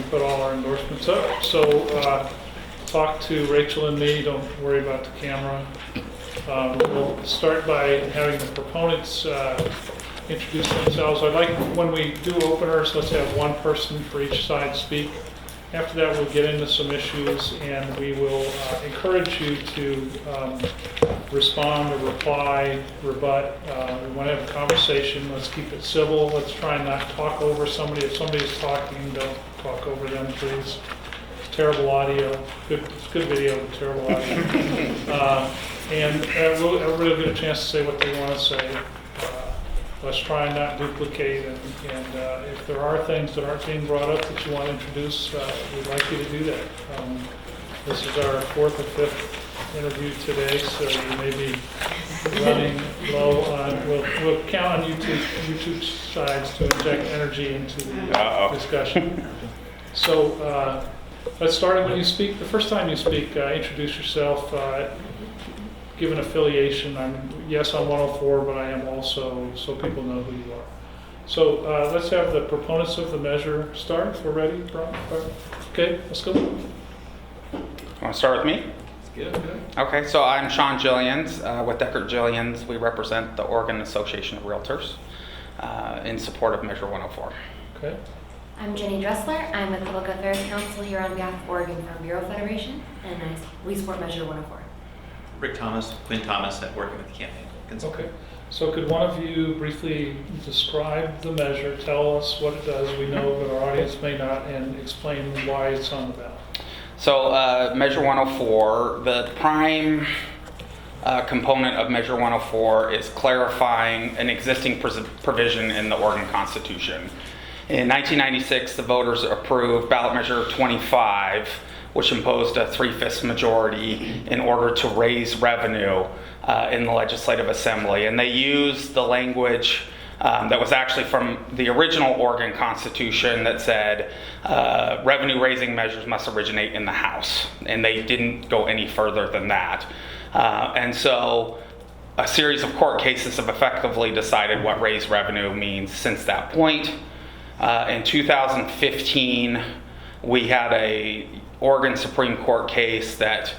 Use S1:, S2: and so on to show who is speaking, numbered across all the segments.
S1: put all our endorsements up. So talk to Rachel and me, don't worry about the camera. We'll start by having the proponents introduce themselves. I'd like, when we do openers, let's have one person for each side speak. After that, we'll get into some issues, and we will encourage you to respond or reply, rebut. We want to have a conversation. Let's keep it civil. Let's try and not talk over somebody. If somebody's talking, don't talk over them, please. Terrible audio. It's good video, but terrible audio. And everybody will get a chance to say what they want to say. Let's try and not duplicate, and if there are things that aren't being brought up that you want to introduce, we'd like you to do that. This is our fourth or fifth interview today, so you may be running low on, we'll count on YouTube sides to inject energy into the discussion. So let's start when you speak. The first time you speak, introduce yourself. Give an affiliation. I'm 104, but I am also, so people know who you are. So let's have the proponents of the measure start. We're ready, Brian? Okay, let's go.
S2: You want to start with me?
S1: Good.
S2: Okay, so I'm Sean Jillians with Deckert Jillians. We represent the Oregon Association of Realtors in support of Measure 104.
S1: Okay.
S3: I'm Jenny Dressler. I'm with Public Affairs Council here on behalf of Oregon Farm Bureau Federation, and we support Measure 104.
S4: Rick Thomas, Quinn Thomas, at Working with the Campaign Consultant.
S1: Okay. So could one of you briefly describe the measure, tell us what it does, we know, but our audience may not, and explain why it's on the ballot?
S2: So Measure 104, the prime component of Measure 104 is clarifying an existing provision in the Oregon Constitution. In 1996, the voters approved ballot measure 25, which imposed a 3/5 majority in order to raise revenue in the Legislative Assembly. And they used the language that was actually from the original Oregon Constitution that said revenue raising measures must originate in the House. And they didn't go any further than that. And so a series of court cases have effectively decided what raised revenue means since that point. In 2015, we had a Oregon Supreme Court case that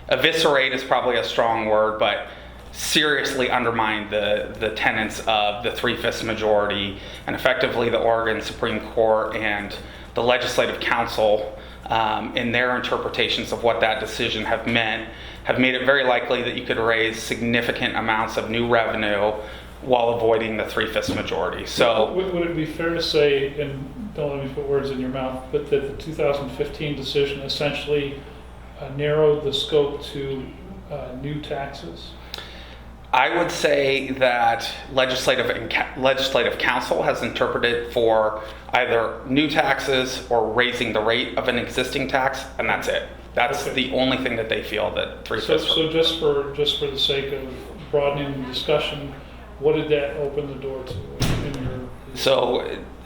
S2: eviscerate is probably a strong word, but seriously undermined the tenets of the 3/5 majority, and effectively the Oregon Supreme Court and the Legislative Council in their interpretations of what that decision have made it very likely that you could raise significant amounts of new revenue while avoiding the 3/5 majority. So
S1: would it be fair to say, and don't let me put words in your mouth, but that the 2015 decision essentially narrowed the scope to new taxes?
S2: I would say that Legislative Council has interpreted for either new taxes or raising the rate of an existing tax, and that's it. That's okay. The only thing that they feel that 3/5.
S1: So just for the sake of broadening the discussion, what did that open the door to in your?
S2: So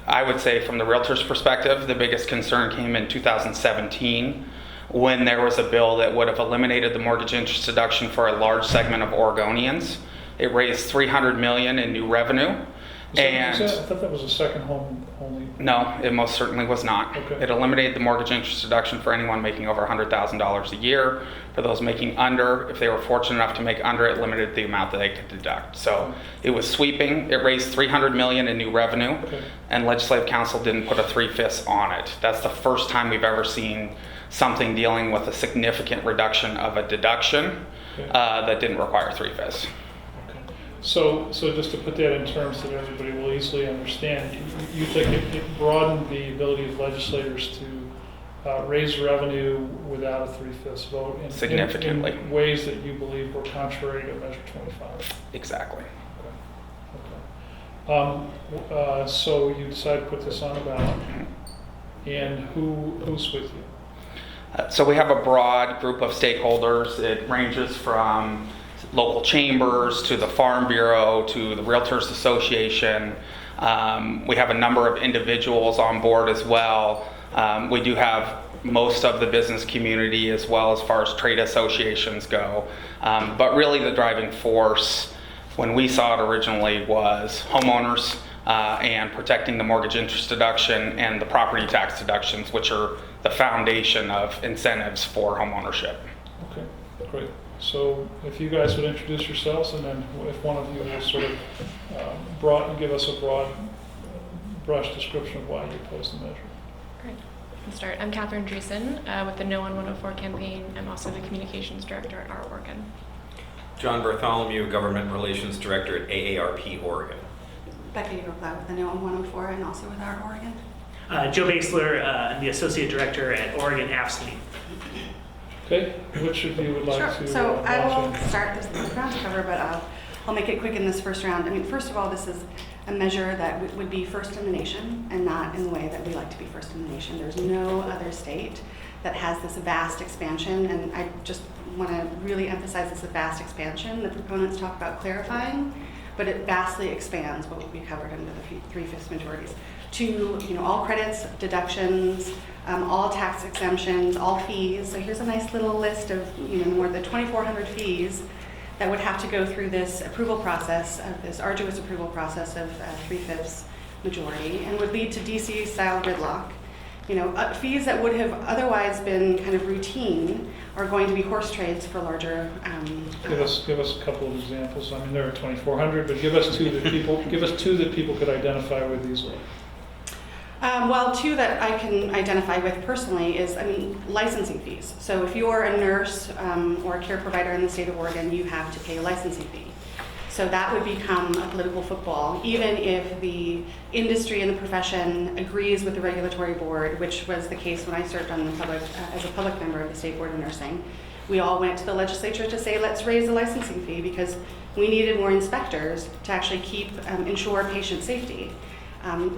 S2: I would say from the realtor's perspective, the biggest concern came in 2017 when there was a bill that would have eliminated the mortgage interest deduction for a large segment of Oregonians. It raised $300 million in new revenue.
S1: I thought that was a second home only.
S2: No, it most certainly was not.
S1: Okay.
S2: It eliminated the mortgage interest deduction for anyone making over $100,000 a year. For those making under, if they were fortunate enough to make under, it limited the amount that they could deduct. So it was sweeping. It raised $300 million in new revenue, okay. And Legislative Council didn't put a 3/5 on it. That's the first time we've ever seen something dealing with a significant reduction of a deduction, okay. That didn't require 3/5.
S1: So just to put that in terms that everybody will easily understand, you think it broadened the ability of legislators to raise revenue without a 3/5 vote
S2: significantly
S1: in ways that you believe were contrary to Measure 25?
S2: Exactly.
S1: Okay. So you decided to put this on the ballot, and who's with you?
S2: So we have a broad group of stakeholders. It ranges from local chambers to the Farm Bureau to the Realtors Association. We have a number of individuals on board as well. We do have most of the business community as well as far as trade associations go. But really the driving force when we saw it originally was homeowners and protecting the mortgage interest deduction and the property tax deductions, which are the foundation of incentives for homeownership.
S1: Okay, great. So if you guys would introduce yourselves, and then if one of you will sort of give us a broad brush description of why you oppose the measure.
S5: Great. I'll start. I'm Catherine Dreesen with the No on 104 campaign. I'm also the communications director at Our Oregon.
S6: John Bartholomew, Government Relations Director at AARP Oregon.
S7: Becca Eurocloud with the No on 104 and also with Our Oregon.
S8: Joe Basler, I'm the Associate Director at Oregon AFSCME.
S1: Okay, which of you would like
S7: Sure.
S1: to?
S7: So I will
S1: launch in?
S7: start this ground to cover, but I'll make it quick in this first round. I mean, first of all, this is a measure that would be first in the nation and not in the way that we like to be first in the nation. There's no other state that has this vast expansion, and I just want to really emphasize this vast expansion. The proponents talk about clarifying, but it vastly expands what would be covered under the 3/5 majorities to all credits, deductions, all tax exemptions, all fees. So here's a nice little list of more than 2,400 fees that would have to go through this approval process, this arduous approval process of 3/5 majority, and would lead to DC-style gridlock. Fees that would have otherwise been kind of routine are going to be horse trades for larger.
S1: Give us a couple of examples. I mean, there are 2,400, but give us two that people could identify with easily.
S7: Well, two that I can identify with personally is, licensing fees. So if you're a nurse or a care provider in the state of Oregon, you have to pay a licensing fee. So that would become a political football, even if the industry and the profession agrees with the regulatory board, which was the case when I served on the public as a public member of the State Board of Nursing. We all went to the legislature to say, let's raise the licensing fee because we needed more inspectors to actually ensure patient safety.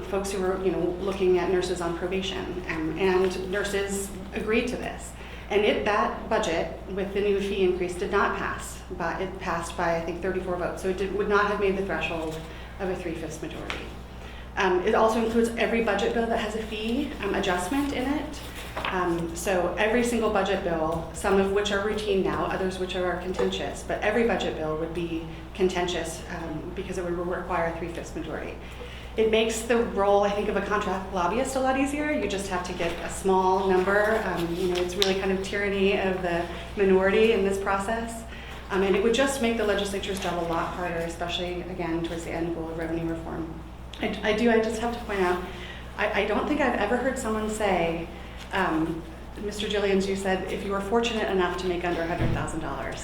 S7: Folks who were, looking at nurses on probation, and nurses agreed to this. And that budget with the new fee increase did not pass, but it passed by, I think, 34 votes. So it would not have made the threshold of a 3/5 majority. It also includes every budget bill that has a fee adjustment in it. So every single budget bill, some of which are routine now, others which are contentious, but every budget bill would be contentious because it would require a 3/5 majority. It makes the role, I think, of a contract lobbyist a lot easier. You just have to get a small number. It's really kind of tyranny of the minority in this process. And it would just make the legislature's job a lot harder, especially, again, towards the end goal of revenue reform. I just have to point out, I don't think I've ever heard someone say, Mr. Gillians, you said if you were fortunate enough to make under $100,000,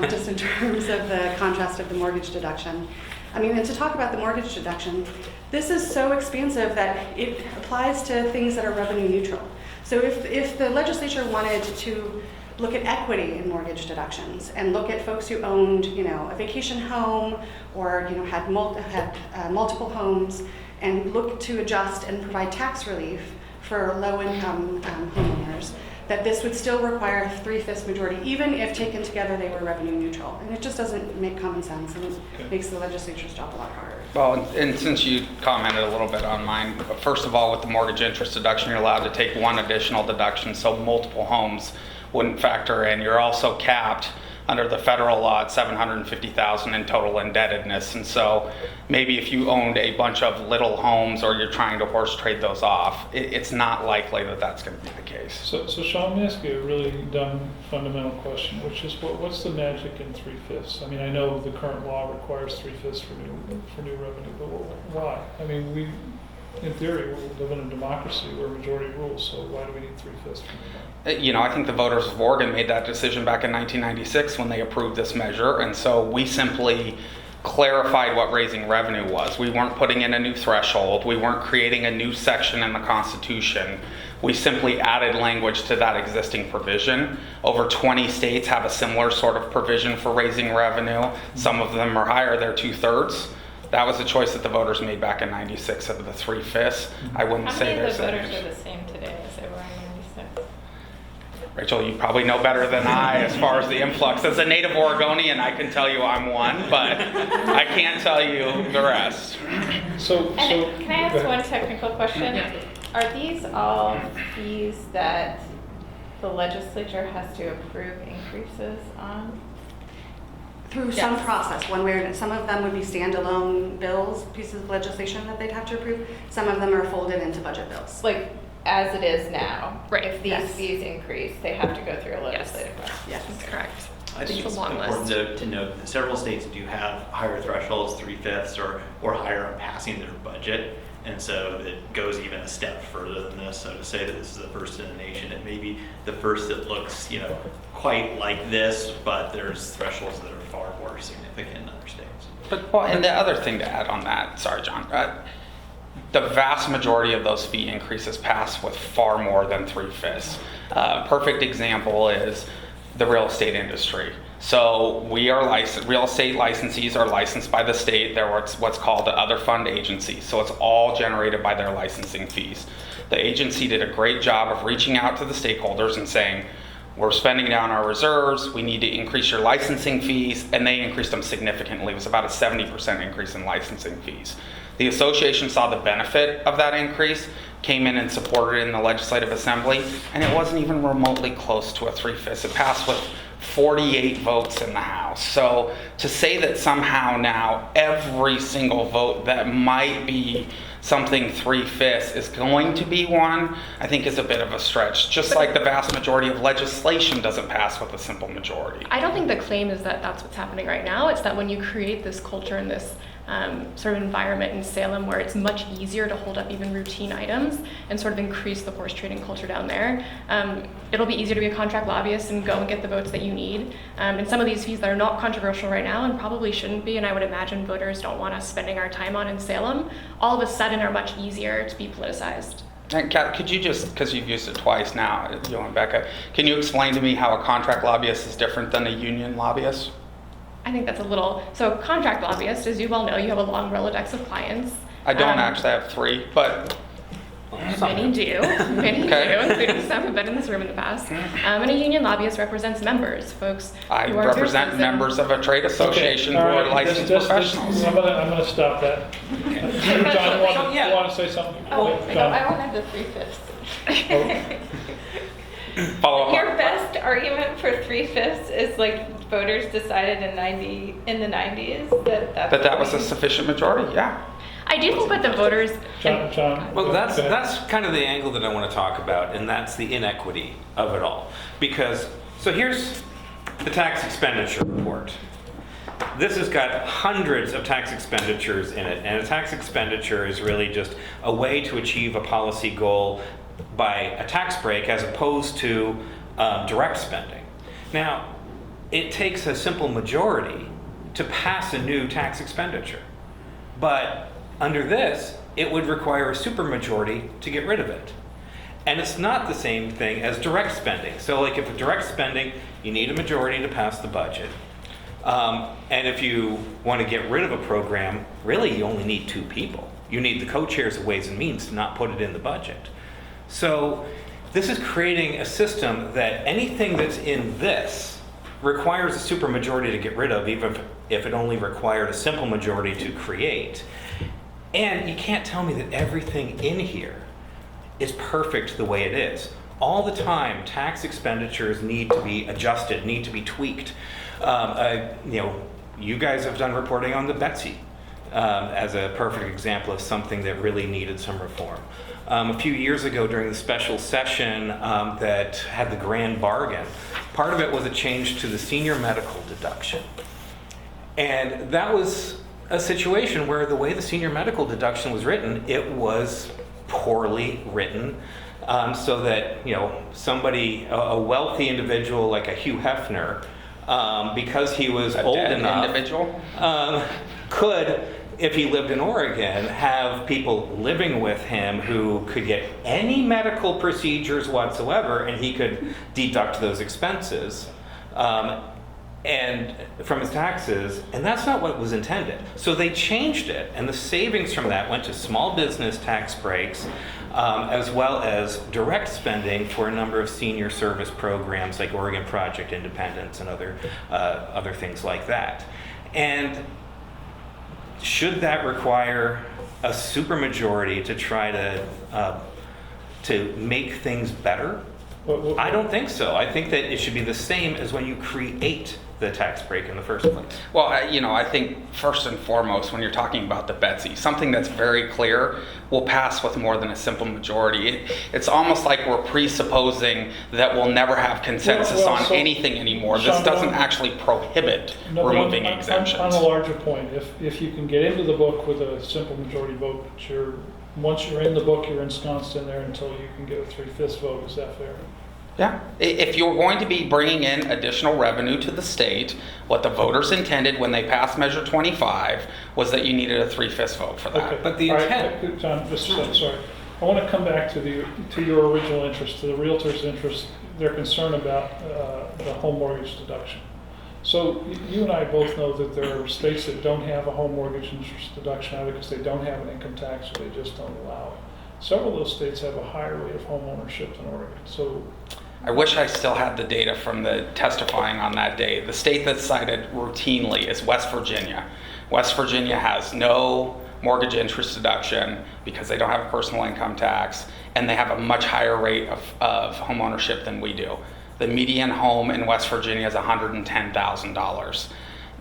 S7: just in terms of the contrast of the mortgage deduction. And to talk about the mortgage deduction, this is so expansive that it applies to things that are revenue neutral. So if the legislature wanted to look at equity in mortgage deductions and look at folks who owned, a vacation home or, had multiple homes and look to adjust and provide tax relief for low-income homeowners, that this would still require a 3/5 majority, even if taken together they were revenue neutral. And it just doesn't make common sense, and it makes the legislature's job a lot harder.
S2: Well, and since you commented a little bit on mine, first of all, with the mortgage interest deduction, you're allowed to take one additional deduction, so multiple homes wouldn't factor in. You're also capped under the federal law at $750,000 in total indebtedness. And so maybe if you owned a bunch of little homes or you're trying to horse trade those off, it's not likely that that's going to be the case.
S1: So Sean, let me ask you a really dumb fundamental question, which is what's the magic in 3/5? I know the current law requires 3/5 for new revenue, but why? We, in theory, we live in a democracy where majority rules, so why do we need 3/5 for new?
S2: I think the voters of Oregon made that decision back in 1996 when they approved this measure, and so we simply clarified what raising revenue was. We weren't putting in a new threshold. We weren't creating a new section in the Constitution. We simply added language to that existing provision. Over 20 states have a similar sort of provision for raising revenue. Some of them are higher, they're 2/3. That was a choice that the voters made back in 96 of the 3/5. I wouldn't say there's
S9: How many of the voters are the same today as they were in 96?
S2: Rachel, you probably know better than I as far as the influx. As a native Oregonian, I can tell you I'm one, but I can't tell you the rest.
S9: Can I ask one technical question?
S5: Yeah.
S9: Are these all fees that the legislature has to approve increases on?
S7: through some
S9: Yes.
S7: process, one way or another. Some of them would be standalone bills, pieces of legislation that they'd have to approve. Some of them are folded into budget bills.
S9: Like, as it is now.
S5: Right.
S9: If these
S7: Yes.
S9: fees increase, they have to go through a legislative process.
S7: Yes.
S5: That's correct.
S4: I think
S5: It's
S4: it's
S5: a long
S4: important
S5: list.
S4: to note that several states do have higher thresholds, 3/5 or higher on passing their budget. And so it goes even a step further than this. So to say that this is the first in the nation, it may be the first that looks, quite like this, but there's thresholds that are far more significant in other states.
S2: But, well, and the other thing to add on that, sorry, John, the vast majority of those fee increases pass with far more than 3/5. Perfect example is the real estate industry. So we are licensed, real estate licensees are licensed by the state. They're what's called the other fund agency. So it's all generated by their licensing fees. The agency did a great job of reaching out to the stakeholders and saying, we're spending down our reserves, we need to increase your licensing fees, and they increased them significantly. It was about a 70% increase in licensing fees. The association saw the benefit of that increase, came in and supported it in the legislative assembly, and it wasn't even remotely close to a 3/5. It passed with 48 votes in the House. So to say that somehow now every single vote that might be something 3/5 is going to be one, I think is a bit of a stretch. Just like the vast majority of legislation doesn't pass with a simple majority.
S5: I don't think the claim is that that's what's happening right now. It's that when you create this culture and this sort of environment in Salem where it's much easier to hold up even routine items and sort of increase the horse trading culture down there, it'll be easier to be a contract lobbyist and go and get the votes that you need. And some of these fees that are not controversial right now and probably shouldn't be, and I would imagine voters don't want us spending our time on in Salem, all of a sudden are much easier to be politicized.
S2: And Kat, could you just, because you've used it twice now, you and Becca, can you explain to me how a contract lobbyist is different than a union lobbyist?
S5: I think that's a little, so contract lobbyist, as you well know, you have a long Rolodex of clients.
S2: I don't actually have 3, but
S5: Many do, many
S2: Okay.
S5: do, including some who've been in this room in the past. And a union lobbyist represents members, folks
S2: I
S5: who are
S2: represent
S5: citizens.
S2: members of a trade association who
S1: all
S2: are
S1: right,
S2: licensed
S1: this-
S2: professionals.
S1: I'm gonna stop that. John, you want to say something?
S9: Oh, no,
S1: John?
S9: I wanted the 3/5.
S2: Follow up.
S9: Your best argument for 3/5 is like voters decided in the 90s
S2: That was a sufficient majority, yeah.
S5: I do think that the voters.
S1: John?
S6: Well,
S1: go ahead.
S6: that's kind of the angle that I want to talk about, and that's the inequity of it all. Because, so here's the tax expenditure report. This has got hundreds of tax expenditures in it, and a tax expenditure is really just a way to achieve a policy goal by a tax break as opposed to direct spending. Now, it takes a simple majority to pass a new tax expenditure, but under this, it would require a supermajority to get rid of it. And it's not the same thing as direct spending. So like if a direct spending, you need a majority to pass the budget. And if you want to get rid of a program, really you only need 2 people. You need the co-chairs of Ways and Means to not put it in the budget. So this is creating a system that anything that's in this requires a supermajority to get rid of, even if it only required a simple majority to create. And you can't tell me that everything in here is perfect the way it is. All the time, tax expenditures need to be adjusted, need to be tweaked. You guys have done reporting on the Betsy as a perfect example of something that really needed some reform. A few years ago during the special session that had the grand bargain, part of it was a change to the senior medical deduction. And that was a situation where the way the senior medical deduction was written, it was poorly written, so that somebody, a wealthy individual like a Hugh Hefner, because he was
S2: A
S6: old
S2: dead
S6: enough,
S2: individual?
S6: could, if he lived in Oregon, have people living with him who could get any medical procedures whatsoever, and he could deduct those expenses and from his taxes, and that's not what was intended. So they changed it, and the savings from that went to small business tax breaks, as well as direct spending for a number of senior service programs like Oregon Project Independence and other things like that. And should that require a supermajority to try to make things better? I don't think so. I think that it should be the same as when you create the tax break in the first place.
S2: Well, I think first and foremost, when you're talking about the Betsy, something that's very clear will pass with more than a simple majority. It's almost like we're presupposing that we'll never have consensus on anything anymore. This
S1: Sean,
S2: doesn't actually prohibit removing exemptions.
S1: On a larger point, if you can get into the book with a simple majority vote, once you're in the book, you're ensconced in there until you can get a 3/5 vote. Is that fair?
S2: Yeah, if you're going to be bringing in additional revenue to the state, what the voters intended when they passed Measure 25 was that you needed a 3/5 vote for that.
S1: Okay.
S6: But the
S1: All
S6: intent-
S1: right, John, sorry. I want to come back to your original interest, to the realtor's interest, their concern about the home mortgage deduction. So you and I both know that there are states that don't have a home mortgage interest deduction either because they don't have an income tax or they just don't allow it. Several of those states have a higher rate of home ownership than Oregon. So
S2: I wish I still had the data from the testifying on that day. The state that's cited routinely is West Virginia. West Virginia has no mortgage interest deduction because they don't have a personal income tax, and they have a much higher rate of home ownership than we do. The median home in West Virginia is $110,000.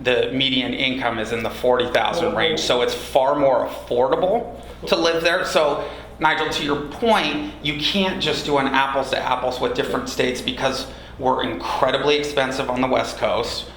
S2: The median income is in the $40,000 range, so it's far more affordable to live there. So Nigel, to your point, you can't just do an apples to apples with different states because we're incredibly expensive on the West Coast.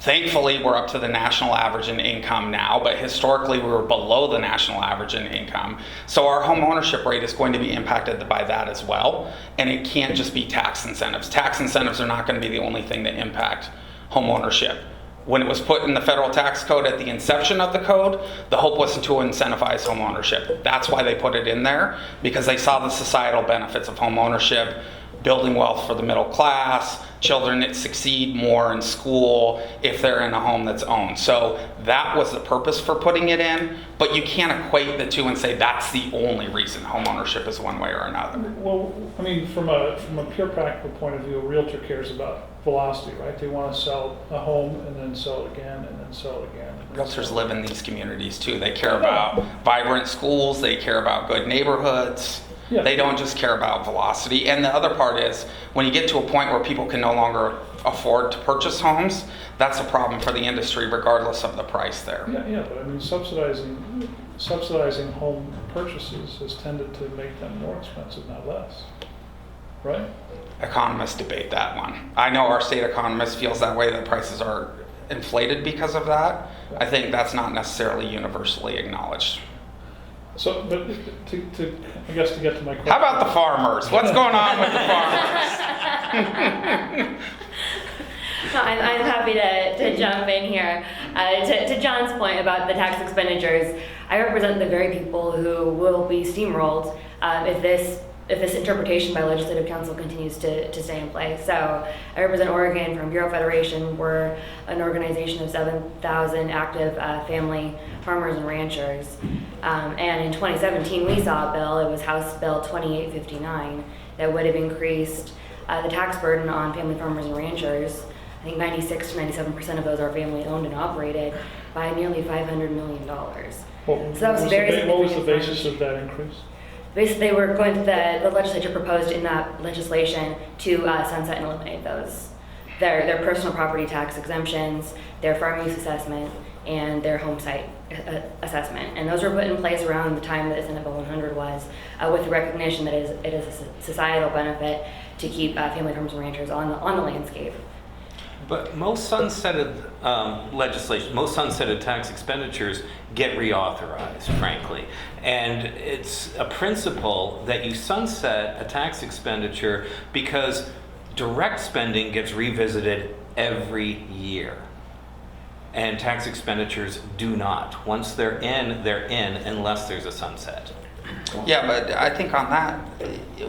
S2: Thankfully, we're up to the national average in income now, but historically we were below the national average in income. So our home ownership rate is going to be impacted by that as well. And it can't just be tax incentives. Tax incentives are not going to be the only thing that impact home ownership. When it was put in the federal tax code at the inception of the code, the hope wasn't to incentivize home ownership. That's why they put it in there, because they saw the societal benefits of home ownership, building wealth for the middle class, children that succeed more in school if they're in a home that's owned. So that was the purpose for putting it in, but you can't equate the two and say that's the only reason home ownership is one way or another.
S1: well, I mean, from a pure practical point of view, a realtor cares about velocity, right? They want to sell a home and then sell it again and then sell it again.
S2: Realtors live in these communities too. They care about vibrant schools, they care about good neighborhoods.
S1: Yeah.
S2: They don't just care about velocity. And the other part is, when you get to a point where people can no longer afford to purchase homes, that's a problem for the industry regardless of the price there.
S1: Yeah, but I mean, subsidizing home purchases has tended to make them more expensive, not less, right?
S2: Economists debate that one. I know our state economist feels that way, that prices are inflated because of that. I think that's not necessarily universally acknowledged.
S1: So, but I guess to get to my question.
S2: How about the farmers? What's going on with the farmers?
S3: No, I'm happy to jump in here. To John's point about the tax expenditures, I represent the very people who will be steamrolled if this interpretation by Legislative Council continues to stay in place. So I represent Oregon from Bureau Federation. We're an organization of 7,000 active family farmers and ranchers. And in 2017, we saw a bill, it was House Bill 2859, that would have increased the tax burden on family farmers and ranchers. I think 96 to 97% of those are family owned and operated, by nearly $500 million. So that was very
S1: What was the
S3: significant
S1: basis
S3: fund.
S1: of that increase?
S3: Basically, they were going to, the legislature proposed in that legislation to sunset and eliminate those. Their personal property tax exemptions, their farm use assessment, and their home site assessment. And those were put in place around the time that Senate Bill 100 was, with the recognition that it is a societal benefit to keep family farmers and ranchers on the landscape.
S6: But most sunsetted legislation, most sunsetted tax expenditures get reauthorized, frankly. And it's a principle that you sunset a tax expenditure because direct spending gets revisited every year. And tax expenditures do not. Once they're in unless there's a sunset.
S2: Yeah, but I think on that,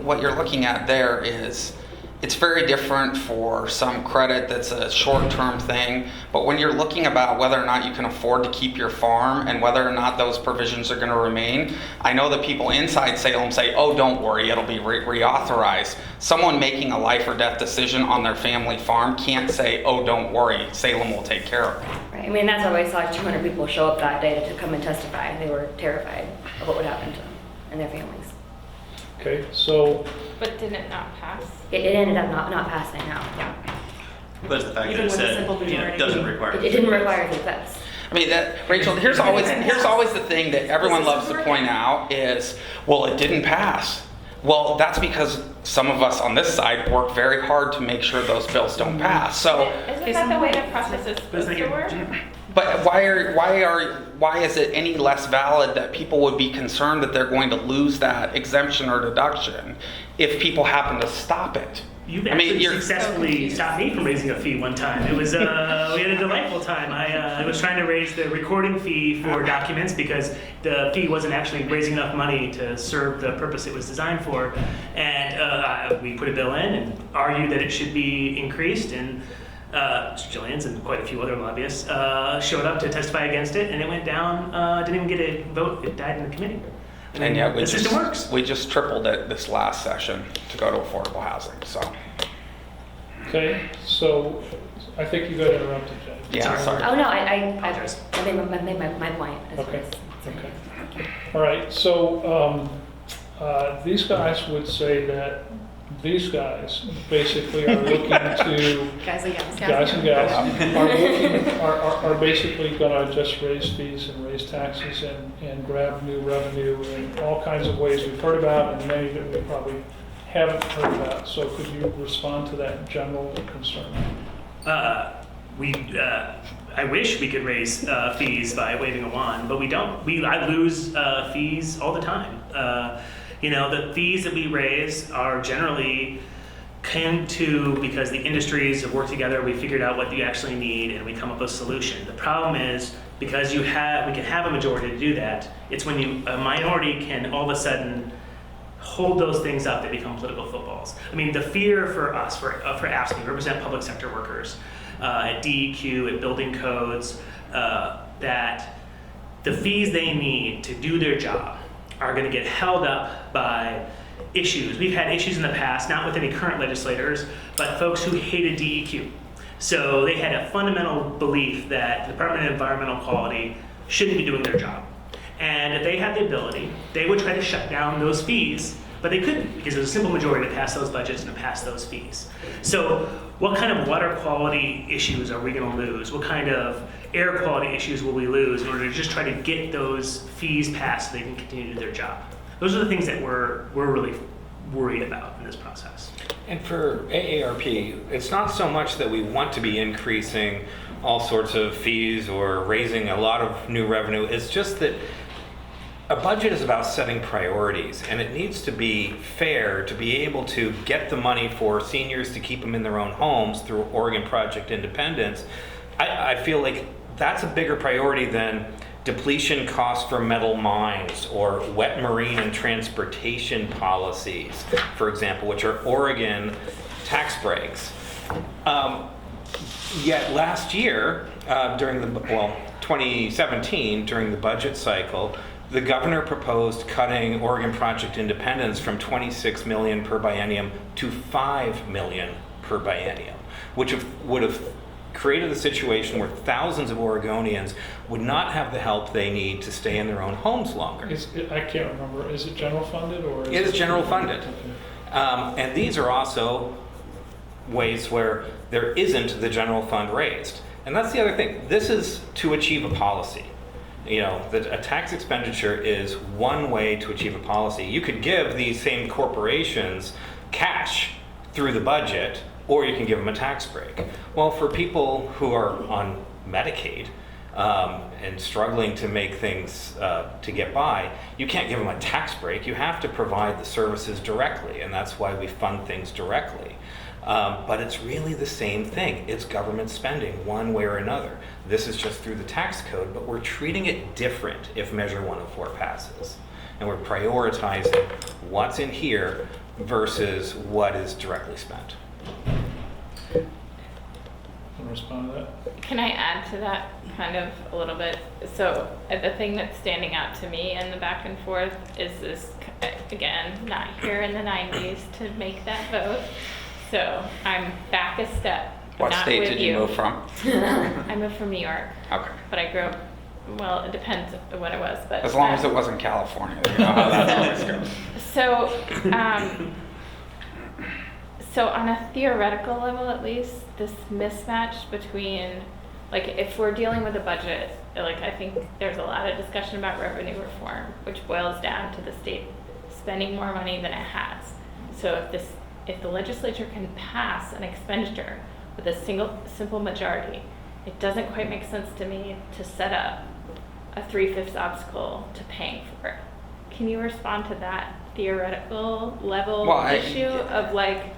S2: what you're looking at there is, it's very different for some credit that's a short-term thing, but when you're looking about whether or not you can afford to keep your farm and whether or not those provisions are going to remain, I know that people inside Salem say, oh, don't worry, it'll be reauthorized. Someone making a life or death decision on their family farm can't say, oh, don't worry, Salem will take care of it.
S3: Right. I mean, that's why we saw 200 people show up that day to come and testify. They were terrified of what would happen to them and their families.
S1: Okay, so,
S9: But did it not pass?
S3: It ended up not passing, no.
S4: But it's the fact that
S7: Even
S4: it
S7: with a
S4: said,
S7: simple
S4: you know,
S7: majority.
S4: doesn't require.
S3: It didn't require the fifths.
S2: I mean, Rachel, here's always the thing that everyone loves to point out is, well, it didn't pass. Well, that's because some of us on this side work very hard to make sure those bills don't pass. So,
S9: Isn't that the way the process is supposed to work?
S2: but why is it any less valid that people would be concerned that they're going to lose that exemption or deduction if people happen to stop it?
S8: You've
S2: I mean,
S8: actually
S2: you're-
S8: successfully stopped me from raising a fee one time. It was we had a delightful time. I was trying to raise the recording fee for documents because the fee wasn't actually raising enough money to serve the purpose it was designed for, and we put a bill in and argued that it should be increased. And Jillian's and quite a few other lobbyists showed up to testify against it, and it went down. Didn't even get a vote. It died in the committee.
S2: And yet
S8: the system works.
S2: we just tripled it this last session to go to affordable housing. So,
S1: okay, so I think you got interrupted, Jay.
S2: yeah, sorry.
S3: Oh, no, I
S8: Apologize.
S3: made my point.
S1: Okay, okay. All right, so these guys would say that these guys basically are looking to,
S7: Guys and gals.
S1: guys and gals, are basically gonna just raise fees and raise taxes and grab new revenue in all kinds of ways we've heard about and many that we probably haven't heard about. So could you respond to that general concern?
S8: I wish we could raise fees by waving a wand, but we don't. I lose fees all the time. The fees that we raise are generally because the industries have worked together, we figured out what you actually need, and we come up with a solution. The problem is, because we can have a majority to do that, it's when a minority can all of a sudden hold those things up, they become political footballs. I mean, the fear for us, for AFSCME, we represent public sector workers at DEQ, at building codes, that the fees they need to do their job are going to get held up by issues. We've had issues in the past, not with any current legislators, but folks who hated DEQ. So they had a fundamental belief that the Department of Environmental Quality shouldn't be doing their job. And if they had the ability, they would try to shut down those fees, but they couldn't because there was a simple majority to pass those budgets and to pass those fees. So what kind of water quality issues are we going to lose? What kind of air quality issues will we lose in order to just try to get those fees passed so they can continue to do their job? Those are the things that we're really worried about in this process.
S6: And for AARP, it's not so much that we want to be increasing all sorts of fees or raising a lot of new revenue. It's just that a budget is about setting priorities, and it needs to be fair to be able to get the money for seniors to keep them in their own homes through Oregon Project Independence. I feel like that's a bigger priority than depletion costs for metal mines or wet marine and transportation policies, for example, which are Oregon tax breaks. Yet last year, 2017, during the budget cycle, the governor proposed cutting Oregon Project Independence from $26 million per biennium to $5 million per biennium, which would have created a situation where thousands of Oregonians would not have the help they need to stay in their own homes longer.
S1: I can't remember, is it general funded or?
S6: It is general funded.
S1: Okay.
S6: And these are also ways where there isn't the general fund raised. And that's the other thing. This is to achieve a policy. A tax expenditure is one way to achieve a policy. You could give these same corporations cash through the budget, or you can give them a tax break. Well, for people who are on Medicaid and struggling to make things to get by, you can't give them a tax break. You have to provide the services directly, and that's why we fund things directly. But it's really the same thing. It's government spending one way or another. This is just through the tax code, but we're treating it different if Measure 104 passes. And we're prioritizing what's in here versus what is directly spent.
S1: Want to respond to that?
S9: Can I add to that kind of a little bit? So the thing that's standing out to me in the back and forth is this, again, not here in the 90s to make that vote. So I'm back a step.
S2: What
S9: not
S2: state
S9: with
S2: did you move from?
S9: I moved from New York,
S2: Okay.
S9: but I grew up well, it depends what it was, but.
S2: As long as it wasn't California, you know how that always goes.
S9: So on a theoretical level, at least, this mismatch between, like, if we're dealing with a budget, like, I think there's a lot of discussion about revenue reform, which boils down to the state spending more money than it has. So if the legislature can pass an expenditure with a simple majority, it doesn't quite make sense to me to set up a 3/5 obstacle to paying for it. Can you respond to that theoretical level issue of like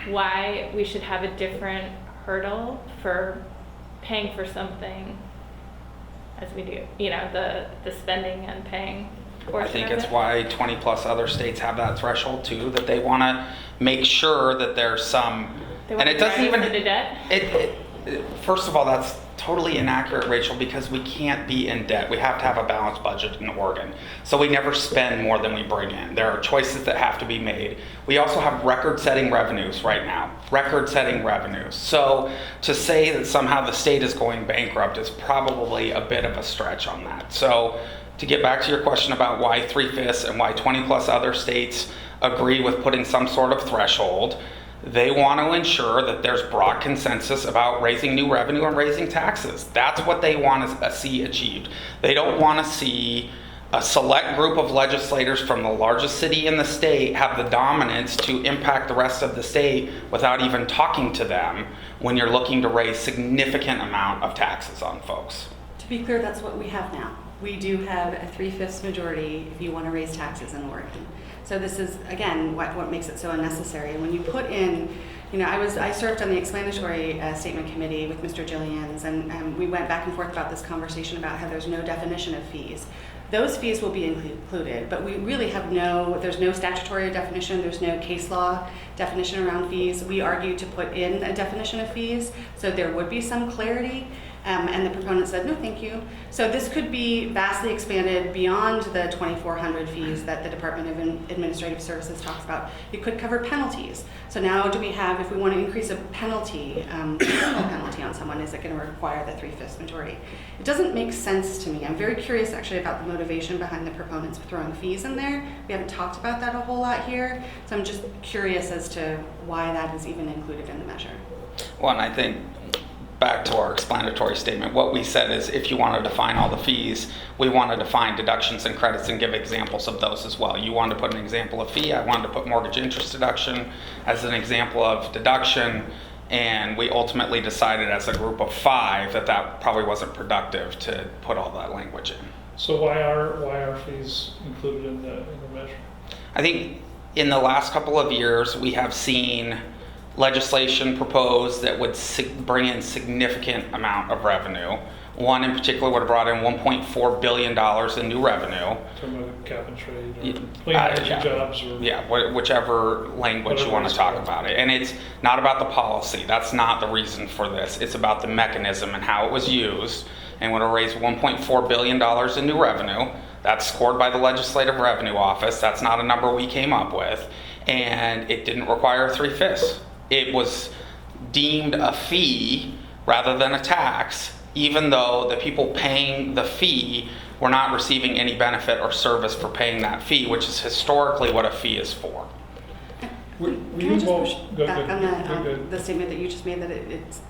S9: why we should have a different hurdle for paying for something as we do, you know, the spending and paying
S2: I
S9: portion
S2: think
S9: of
S2: it's
S9: it?
S2: why 20 plus other states have that threshold too, that they want to make sure that there's some,
S9: They
S2: and
S9: want
S2: it
S9: to
S2: doesn't
S9: drive
S2: even,
S9: us into debt?
S2: first of all, that's totally inaccurate, Rachel, because we can't be in debt. We have to have a balanced budget in Oregon. So we never spend more than we bring in. There are choices that have to be made. We also have record-setting revenues right now, record-setting revenues. So to say that somehow the state is going bankrupt is probably a bit of a stretch on that. So to get back to your question about why 3/5 and why 20 plus other states agree with putting some sort of threshold, they want to ensure that there's broad consensus about raising new revenue and raising taxes. That's what they want to see achieved. They don't want to see a select group of legislators from the largest city in the state have the dominance to impact the rest of the state without even talking to them when you're looking to raise significant amount of taxes on folks.
S7: To be clear, that's what we have now. We do have a 3/5 majority if you want to raise taxes in Oregon. So this is, again, what makes it so unnecessary. And when you put in, you know, I served on the explanatory statement committee with Mr. Gillians, and we went back and forth about this conversation about how there's no definition of fees. Those fees will be included, but we really have there's no statutory definition, there's no case law definition around fees. We argued to put in a definition of fees, so there would be some clarity. And the proponent said, no, thank you. So this could be vastly expanded beyond the 2,400 fees that the Department of Administrative Services talks about. It could cover penalties. So now do we have, if we want to increase a penalty, criminal penalty on someone, is it going to require the 3/5 majority? It doesn't make sense to me. I'm very curious actually about the motivation behind the proponents throwing fees in there. We haven't talked about that a whole lot here. So I'm just curious as to why that is even included in the measure.
S2: Well, and I think back to our explanatory statement, what we said is if you want to define all the fees, we want to define deductions and credits and give examples of those as well. You wanted to put an example of fee, I wanted to put mortgage interest deduction as an example of deduction, and we ultimately decided as a group of 5 that probably wasn't productive to put all that language in.
S1: So why are fees included in the measure?
S2: I think in the last couple of years, we have seen legislation proposed that would bring in significant amount of revenue. One in particular would have brought in $1.4 billion in new revenue.
S1: Talking about cap and trade
S2: Yeah,
S1: or clean energy
S2: yeah.
S1: jobs or...
S2: Yeah, whichever language you want to talk about it. And it's not about the policy. That's not the reason for this. It's about the mechanism and how it was used. And would have raised $1.4 billion in new revenue. That's scored by the Legislative Revenue Office. That's not a number we came up with. And it didn't require a 3/5. It was deemed a fee rather than a tax, even though the people paying the fee were not receiving any benefit or service for paying that fee, which is historically what a fee is for.
S1: Were
S7: Can I
S1: you
S7: just
S1: both-
S7: push
S1: go
S7: back
S1: ahead.
S7: on the statement that you just made that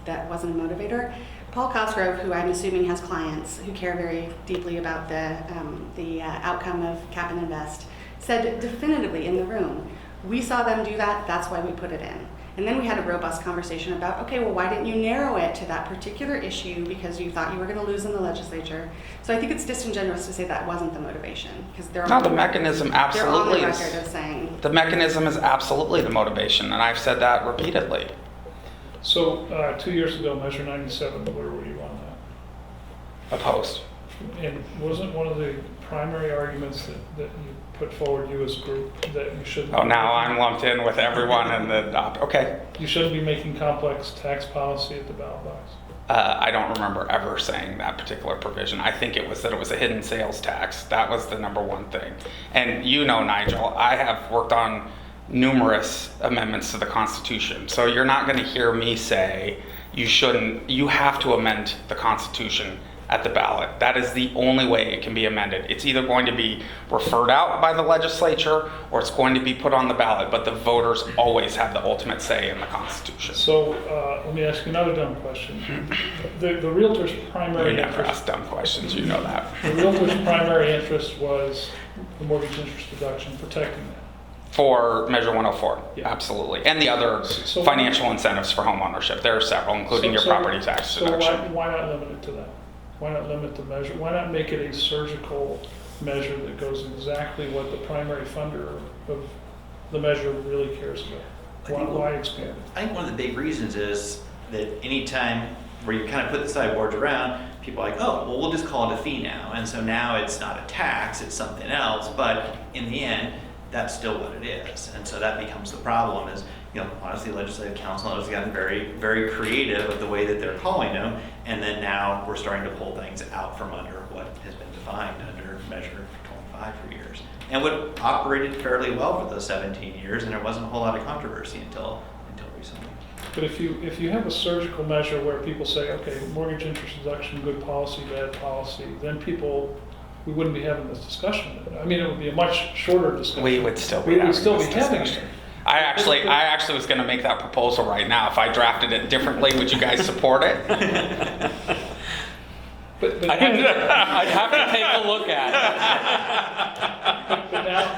S7: that wasn't a motivator? Paul Cosgrove, who I'm assuming has clients who care very deeply about the outcome of Cap and Invest, said definitively in the room, we saw them do that, that's why we put it in. And then we had a robust conversation about, okay, well, why didn't you narrow it to that particular issue because you thought you were going to lose in the legislature? So I think it's disingenuous to say that wasn't the motivation because they're
S2: No,
S7: on
S2: the mechanism absolutely
S7: they're on
S2: is.
S7: the record of saying.
S2: The mechanism is absolutely the motivation, and I've said that repeatedly.
S1: So 2 years ago, Measure 97, where were you on that?
S2: Opposed.
S1: And wasn't one of the primary arguments that you put forward, you as a group, that you shouldn't...
S2: Oh, now I'm lumped in with everyone in the, okay.
S1: You shouldn't be making complex tax policy at the ballot box?
S2: I don't remember ever saying that particular provision. I think it was that it was a hidden sales tax. That was the number one thing. And you know, Nigel, I have worked on numerous amendments to the Constitution. So you're not going to hear me say you shouldn't, you have to amend the Constitution at the ballot. That is the only way it can be amended. It's either going to be referred out by the legislature or it's going to be put on the ballot, but the voters always have the ultimate say in the Constitution.
S1: So let me ask you another dumb question. The realtor's primary
S2: You never
S1: interest,
S2: ask dumb questions, you know that.
S1: the realtor's primary interest was the mortgage interest deduction, protecting that.
S2: For Measure 104,
S1: Yeah.
S2: absolutely. And the other
S1: So-
S2: financial incentives for home ownership. There are several, including your property tax deduction.
S1: So why not limit it to that? Why not limit the measure? Why not make it a surgical measure that goes exactly what the primary funder of the measure really cares about? Why expand it?
S4: I think one of the big reasons is that anytime where you kind of put the sideboards around, people are like, oh, well, we'll just call it a fee now. And so now it's not a tax, it's something else. But in the end, that's still what it is. And so that becomes the problem is, honestly, Legislative Council has gotten very, very creative with the way that they're calling them. And then now we're starting to pull things out from under what has been defined under Measure 25 for years. And what operated fairly well for those 17 years, and there wasn't a whole lot of controversy until recently.
S1: But if you have a surgical measure where people say, okay, mortgage interest deduction, good policy, bad policy, then we wouldn't be having this discussion. I mean, it would be a much shorter discussion.
S2: We would still be
S1: We would
S2: having
S1: still
S2: this
S1: be having
S2: discussion.
S1: it.
S2: I actually was going to make that proposal right now. If I drafted it differently, would you guys support it?
S1: But
S6: I'd have to take a look at
S1: But now,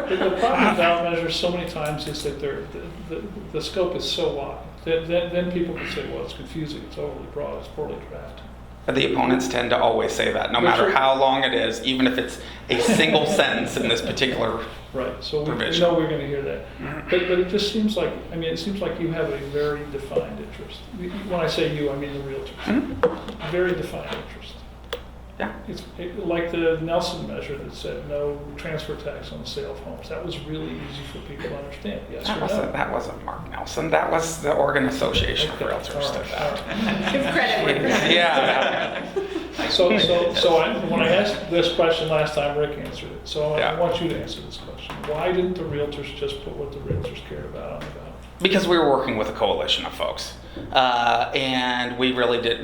S1: the problem with ballot measures so many times is that the scope is so wide. Then people can say, well, it's confusing, it's overly broad, it's poorly drafted.
S2: The opponents tend to always say that, no matter how long it is, even if it's a single sentence in this particular.
S1: Right, so we
S2: provision.
S1: know we're going to hear that. But it just seems like, it seems like you have a very defined interest. When I say you, I mean the realtors. Very defined interest.
S2: Yeah.
S1: It's like the Nelson measure that said no transfer tax on the sale of homes. That was really easy for people to understand, yes or no.
S2: That wasn't Mark Nelson. That was the Oregon Association of
S1: Okay,
S2: Realtors
S1: all
S2: did
S1: right,
S2: that.
S1: all right.
S3: Give credit where credit.
S2: Yeah.
S1: So when I asked this question last time, Rick answered it. So I
S2: Yeah.
S1: want you to answer this question. Why didn't the realtors just put what the realtors cared about on the ballot?
S2: Because we were working with a coalition of folks. And we really did.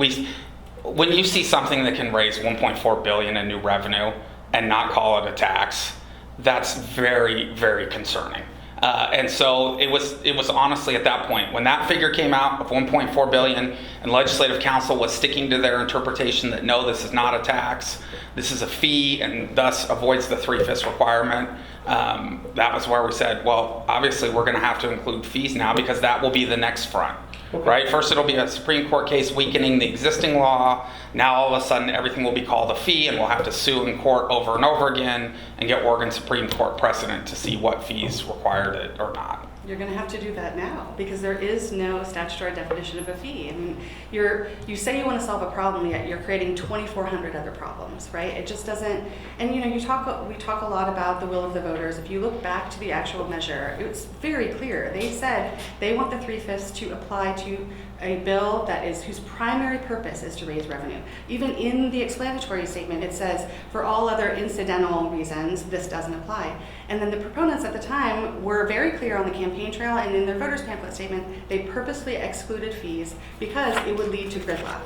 S2: When you see something that can raise $1.4 billion in new revenue and not call it a tax, that's very, very concerning. And so it was honestly at that point, when that figure came out of $1.4 billion and Legislative Council was sticking to their interpretation that no, this is not a tax, this is a fee and thus avoids the 3/5 requirement, that was where we said, well, obviously we're going to have to include fees now because that will be the next front.
S1: Okay.
S2: Right? First, it'll be a Supreme Court case weakening the existing law. Now, all of a sudden, everything will be called a fee, and we'll have to sue in court over and over again and get Oregon Supreme Court precedent to see what fees required it or not.
S7: You're going to have to do that now because there is no statutory definition of a fee. I mean, you say you want to solve a problem, yet you're creating 2,400 other problems, right? It just doesn't. And we talk a lot about the will of the voters. If you look back to the actual measure, it's very clear. They said they want the 3/5 to apply to a bill whose primary purpose is to raise revenue. Even in the explanatory statement, it says for all other incidental reasons, this doesn't apply. And then the proponents at the time were very clear on the campaign trail and in their voters pamphlet statement, they purposely excluded fees because it would lead to gridlock.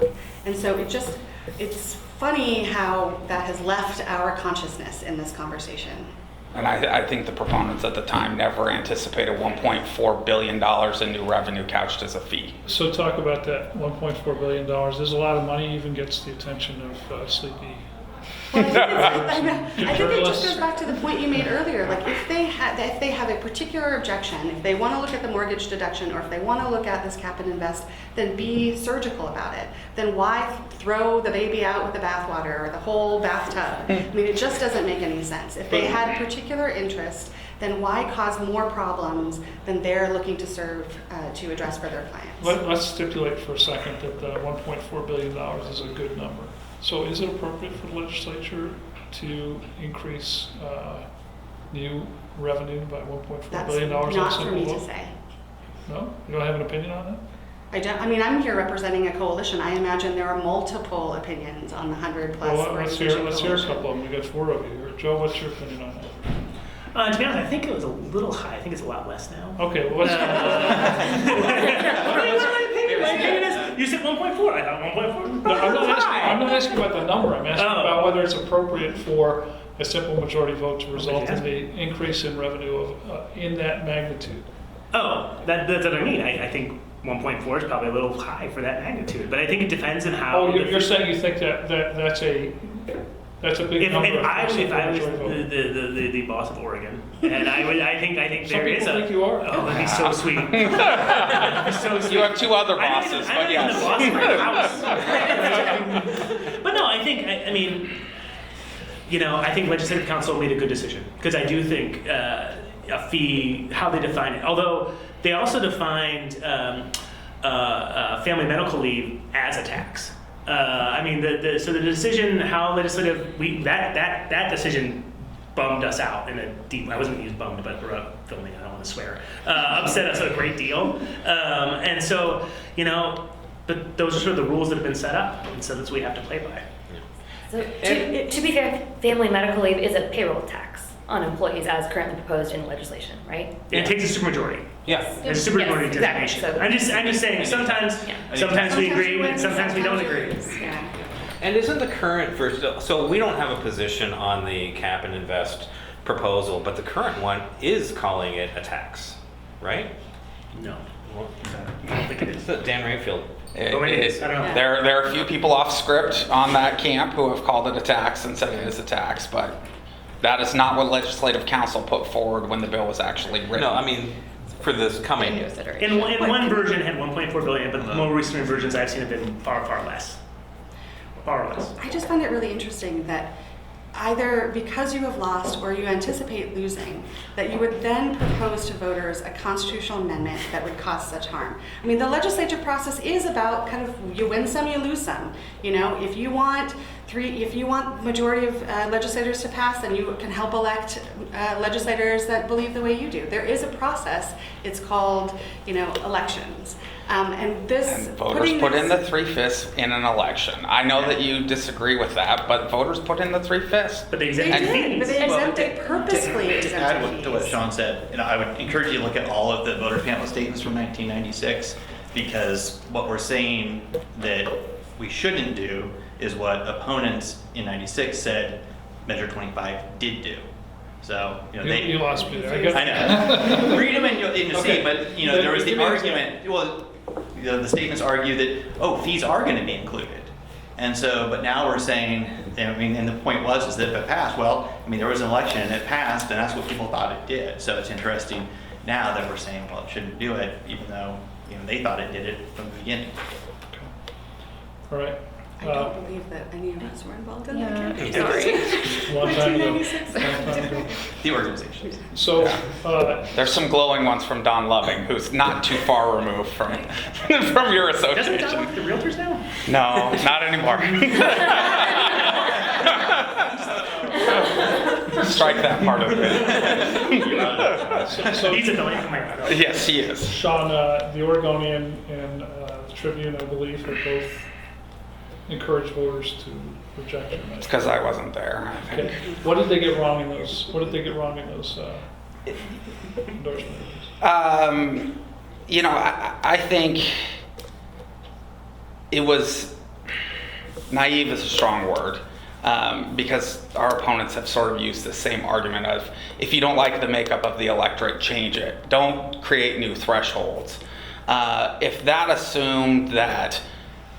S7: And so it's funny how that has left our consciousness in this conversation.
S2: And I think the proponents at the time never anticipated $1.4 billion in new revenue couched as a fee.
S1: So talk about that $1.4 billion. There's a lot of money, even gets the attention of sleepy.
S7: Well, I think it just goes back to the point you made earlier. Like if they have a particular objection, if they want to look at the mortgage deduction or if they want to look at this cap and invest, then be surgical about it. Then why throw the baby out with the bathwater or the whole bathtub? I mean, it just doesn't make any sense. If they had particular interest, then why cause more problems than they're looking to serve to address for their clients?
S1: Let's stipulate for a second that the $1.4 billion is a good number. So is it appropriate for the legislature to increase new revenue by $1.4 billion?
S7: That's not for me to say.
S1: No? You don't have an opinion on that?
S7: I don't. I mean, I'm here representing a coalition. I imagine there are multiple opinions on the 100+
S1: Well, let's hear a
S7: coalition.
S1: couple of them. We got 4 of you here. Joe, what's your opinion on that?
S8: To be honest, I think it was a little high. I think it's a lot less now.
S1: Okay, well, let's.
S8: What do you want my opinion Maybe it is. You said 1.4. I thought 1.4.
S1: No, I'm not asking about the number. I'm asking
S8: Oh.
S1: about whether it's appropriate for a simple majority vote to result in the increase in revenue of, in that magnitude.
S8: Oh, that's what I mean. I think 1.4 is probably a little high for that magnitude, but I think it depends on how.
S1: Oh, you're saying you think that's a big
S8: If
S1: number?
S8: I
S1: for a
S8: was
S1: simple majority vote?
S8: the boss of Oregon, and I think
S1: Some
S8: there is
S1: people
S8: a.
S1: think you are.
S8: Oh, that'd be so sweet. That'd be so sweet.
S2: You have two other
S8: I'm not
S2: bosses,
S8: even-
S2: but
S8: I'm not even
S2: yes.
S8: the boss of my house. But no, I think I mean, I think Legislative Council made a good decision because I do think a fee, how they define it. Although they also defined family medical leave as a tax. I mean, so the decision how legislative that decision bummed us out in a deep. I wasn't going to use bummed, but we're up filming. I don't want to swear. Upset us a great deal, and so but those are sort of the rules that have been set up, and so that's what we have to play by.
S3: So to be fair, family medical leave is a payroll tax on employees as currently proposed in legislation, right?
S8: And it takes a supermajority.
S6: Yeah.
S8: It's a supermajority
S3: Yes, exactly.
S8: designation.
S3: So-
S8: I'm just saying. Sometimes we agree, and sometimes we don't agree.
S7: Yeah.
S6: And isn't the current version, so we don't have a position on the cap and invest proposal, but the current one is calling it a tax, right?
S8: No,
S6: Well,
S8: I don't think it is.
S6: it's Dan Rayfield.
S8: Oh, maybe it is. I don't know.
S2: There are a few people off script on that camp who have called it a tax and said it is a tax, but that is not what Legislative Council put forward when the bill was actually written.
S6: No, I mean, for this coming,
S8: In one version it had 1.4 billion, but the more recent versions I've seen have been far, far less. Far less.
S7: I just find it really interesting that either because you have lost or you anticipate losing, that you would then propose to voters a constitutional amendment that would cause such harm. I mean, the legislative process is about kind of you win some, you lose some. If you want majority of legislators to pass, then you can help elect legislators that believe the way you do. There is a process. It's called, elections. And this
S2: And voters put in the 3/5 in an election. I know that you disagree with that, but voters put in the 3/5.
S8: But they
S7: They
S8: exempted
S7: did, but
S8: fees.
S7: they exempted purposefully
S4: To add
S7: exempted
S4: to what
S7: fees.
S4: Sean said, I would encourage you to look at all of the voter panel statements from 1996, because what we're saying that we shouldn't do is what opponents in 96 said Measure 25 did do. So,
S1: You lost me there.
S4: I know. Read them and you'll see,
S1: Okay.
S4: but there was
S1: Give
S4: the
S1: me an
S4: argument, the statements argue that, fees are going to be included. And so, but now we're saying, and the point is that if it passed, there was an election and it passed, and that's what people thought it did. So it's interesting now that we're saying, it shouldn't do it, even though, they thought it did it from the beginning.
S1: All right.
S7: I don't believe that any of us were involved in that
S5: Yeah,
S7: campaign.
S5: sorry.
S1: Long time ago.
S7: 1996.
S1: Long time ago.
S4: The organization.
S1: So,
S2: There's some glowing ones from Don Loving, who's not too far removed from from your
S8: Doesn't it
S2: association.
S8: work with the realtors now?
S2: No, not anymore. Strike that part of it.
S1: so
S8: He's affiliated with my
S2: Yes, he is.
S1: Sean, the Oregonian and the Tribune, I believe, have both encouraged voters to reject your
S2: It's
S1: measure.
S2: because I wasn't there. I think.
S1: Okay. What did they get wrong in those? Endorsements?
S2: I think it was naive is a strong word, because our opponents have sort of used the same argument of, if you don't like the makeup of the electorate, change it. Don't create new thresholds. If that assumed that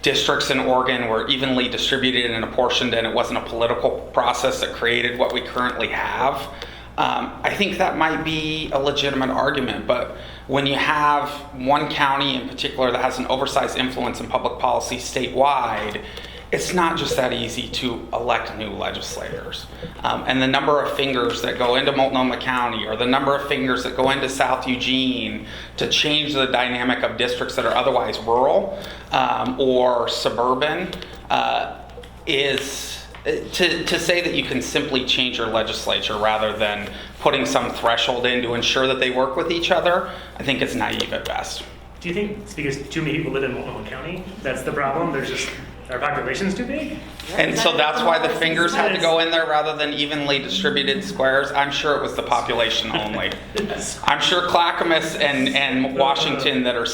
S2: districts in Oregon were evenly distributed and apportioned and it wasn't a political process that created what we currently have, I think that might be a legitimate argument. But when you have one county in particular that has an oversized influence in public policy statewide, it's not just that easy to elect new legislators. And the number of fingers that go into Multnomah County, or the number of fingers that go into South Eugene to change the dynamic of districts that are otherwise rural or suburban, is to say that you can simply change your legislature rather than putting some threshold in to ensure that they work with each other, I think is naive at best.
S8: Do you think it's because too many people live in Multnomah County? That's the problem? There's just Our population's too big?
S2: And so that's why the fingers had to go in there rather than evenly distributed squares. I'm sure it was the population only. I'm sure Clackamas and Washington that are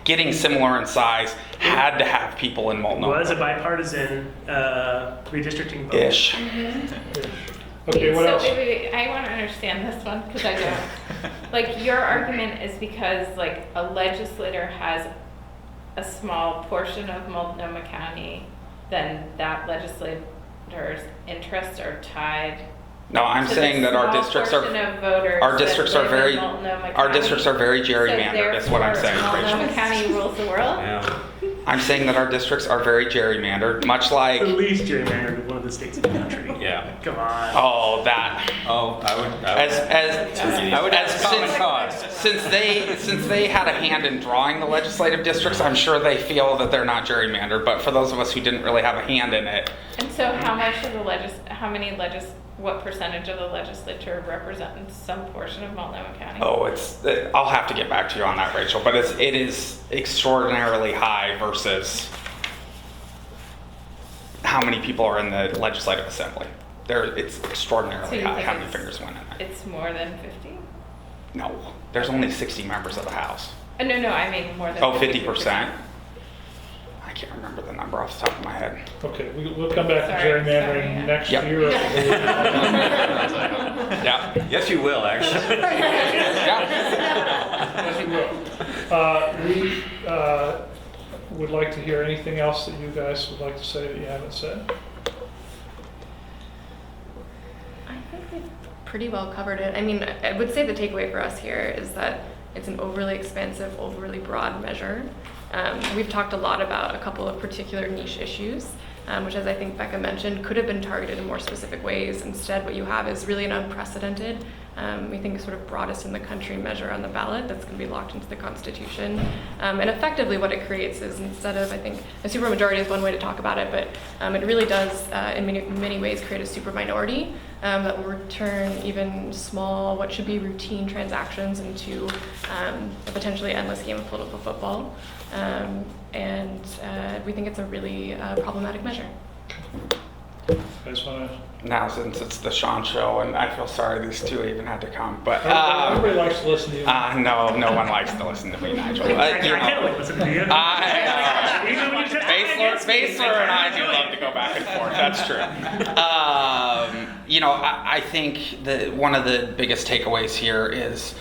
S2: getting similar in size had to have people in
S8: It
S2: Multnomah.
S8: was a bipartisan redistricting vote.
S2: Ish.
S1: Okay, what
S9: So
S1: else?
S9: wait, I want to understand this one because I don't. Like your argument is because like a legislator has a small portion of Multnomah County, then that legislator's interests are tied.
S2: No, I'm
S9: to
S2: saying
S9: the
S2: that our
S9: small
S2: districts
S9: portion
S2: are
S9: of voters
S2: our
S9: that
S2: districts are
S9: live in
S2: very
S9: Multnomah
S2: our
S9: County.
S2: districts are very
S9: So
S2: gerrymandered. That's what I'm saying,
S9: therefore,
S2: Rachel.
S9: Multnomah County rules the world.
S6: Yeah.
S2: I'm saying that our districts are very gerrymandered, much like
S8: The least gerrymandered of one of the states in the country.
S6: Yeah.
S8: Come on.
S2: oh that
S6: Oh, I would
S2: as
S6: common cause.
S2: since they had a hand in drawing the legislative districts, I'm sure they feel that they're not gerrymandered. But for those of us who didn't really have a hand in it,
S9: And so how much of the what percentage of the legislature represents some portion of Multnomah County?
S2: I'll have to get back to you on that, Rachel. But it is extraordinarily high versus how many people are in the legislative assembly. It's
S9: So
S2: extraordinarily
S9: you
S2: high
S9: think
S2: how many
S9: it's-
S2: fingers went in there.
S9: It's more than 50?
S2: No, there's only 60 members of the House.
S9: No, I mean more than
S2: Oh, 50%. I can't remember the number off the top of my head.
S1: Okay, we'll come back to
S9: Sorry,
S1: gerrymandering
S9: yeah.
S1: next
S2: Yep.
S1: year.
S2: Yeah.
S6: Yes, you will, actually.
S2: Yeah.
S1: Yes, we will. We would like to hear anything else that you guys would like to say that you haven't said.
S5: I think we've pretty well covered it. I mean, I would say the takeaway for us here is that it's an overly expansive, overly broad measure. We've talked a lot about a couple of particular niche issues, which, as I think Becca mentioned, could have been targeted in more specific ways. Instead, what you have is really an unprecedented, we think sort of broadest in the country measure on the ballot that's going to be locked into the Constitution. And effectively what it creates is, instead of, I think, a supermajority is one way to talk about it, but it really does, in many ways, create a superminority that will return even small, what should be routine transactions into a potentially endless game of political football. And we think it's a really problematic measure.
S1: You guys want to?
S2: Now, since it's the Sean show, and I feel sorry these two even had to come, but
S1: Everybody likes to listen to you.
S2: no one likes to listen to me, Nigel.
S8: I can't like listen to you.
S2: Even when you Basler and I do love to go back and forth. That's true. I think that one of the biggest takeaways here is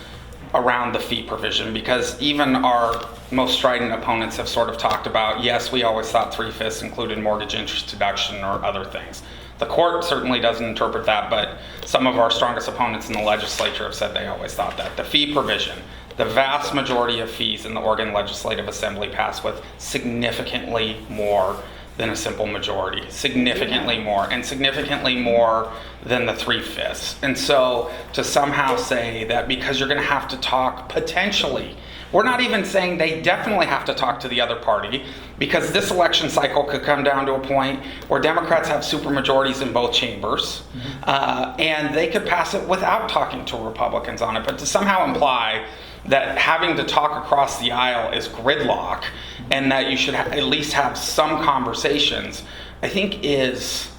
S2: around the fee provision, because even our most strident opponents have sort of talked about, yes, we always thought 3/5 included mortgage interest deduction or other things. The court certainly doesn't interpret that, but some of our strongest opponents in the legislature have said they always thought that. The fee provision, the vast majority of fees in the Oregon Legislative Assembly pass with significantly more than a simple majority, significantly more, and significantly more than the 3/5. And so to somehow say that because you're going to have to talk potentially, we're not even saying they definitely have to talk to the other party, because this election cycle could come down to a point where Democrats have supermajorities in both chambers, and they could pass it without talking to Republicans on it. But to somehow imply that having to talk across the aisle is gridlock and that you should at least have some conversations, I think is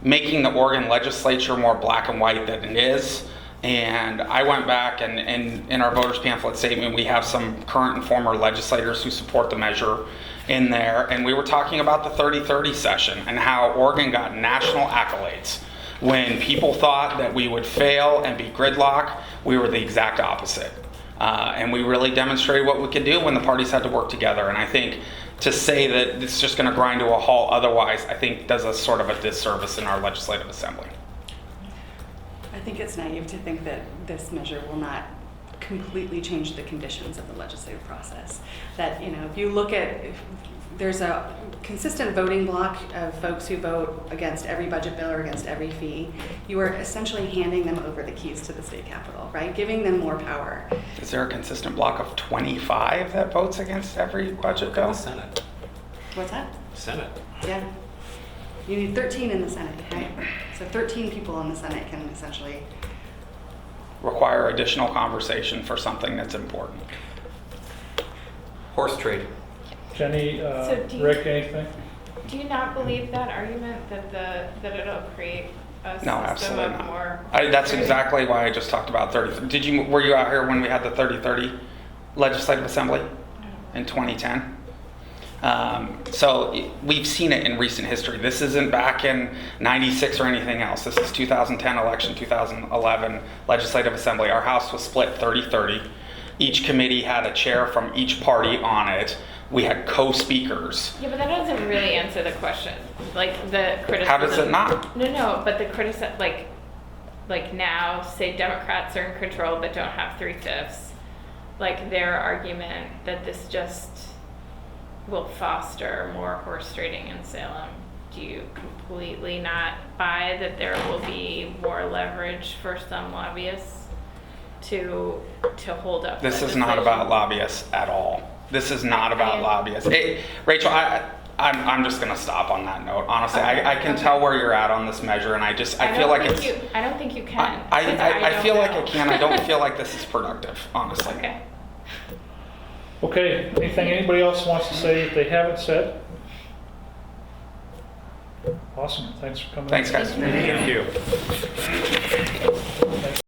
S2: making the Oregon legislature more black and white than it is. And I went back and in our voters pamphlet statement, we have some current and former legislators who support the measure in there. And we were talking about the 30-30 session and how Oregon got national accolades. When people thought that we would fail and be gridlock, we were the exact opposite. And we really demonstrated what we could do when the parties had to work together. And I think to say that it's just going to grind to a halt otherwise, I think does us sort of a disservice in our legislative assembly.
S7: I think it's naive to think that this measure will not completely change the conditions of the legislative process. That, if you look at, there's a consistent voting bloc of folks who vote against every budget bill or against every fee. You are essentially handing them over the keys to the state capitol, right? Giving them more power.
S2: Is there a consistent block of 25 that votes against every budget bill?
S6: The Senate.
S7: What's that?
S6: Senate.
S7: Yeah. You need 13 in the Senate, right? So 13 people in the Senate can essentially...
S2: Require additional conversation for something that's important.
S6: Horse trade.
S1: Jenny,
S9: So do you-
S1: Rick, anything?
S9: Do you not believe that argument that it'll create a
S2: No,
S9: system
S2: absolutely
S9: of
S2: not.
S9: more?
S2: That's exactly why I just talked about 30. Were you out here when we had the 30-30 legislative assembly in 2010? So we've seen it in recent history. This isn't back in 96 or anything else. This is 2010 election, 2011 legislative assembly. Our house was split 30-30. Each committee had a chair from each party on it. We had co-speakers.
S9: Yeah, but that doesn't really answer the question. Like the criticism.
S2: How does it not?
S9: No, but the criticism, like now, say Democrats are in control but don't have 3/5. Like their argument that this just will foster more horse trading in Salem. Do you completely not buy that there will be more leverage for some lobbyists to hold up?
S2: This is not
S9: legislation?
S2: about lobbyists at all. This is not about
S9: I-
S2: lobbyists. Rachel, I'm just going to stop on that note. Honestly,
S9: Okay,
S2: I can
S9: okay.
S2: tell where you're at on this measure, and I feel like it's.
S9: I don't think you can.
S2: I
S9: 'cause
S2: I feel
S9: don't
S2: like I
S9: know.
S2: can. I don't feel like this is productive, honestly.
S9: Okay.
S1: Okay, anything anybody else wants to say that they haven't said? Awesome, thanks for coming.
S2: Thanks, guys.
S6: Thank you.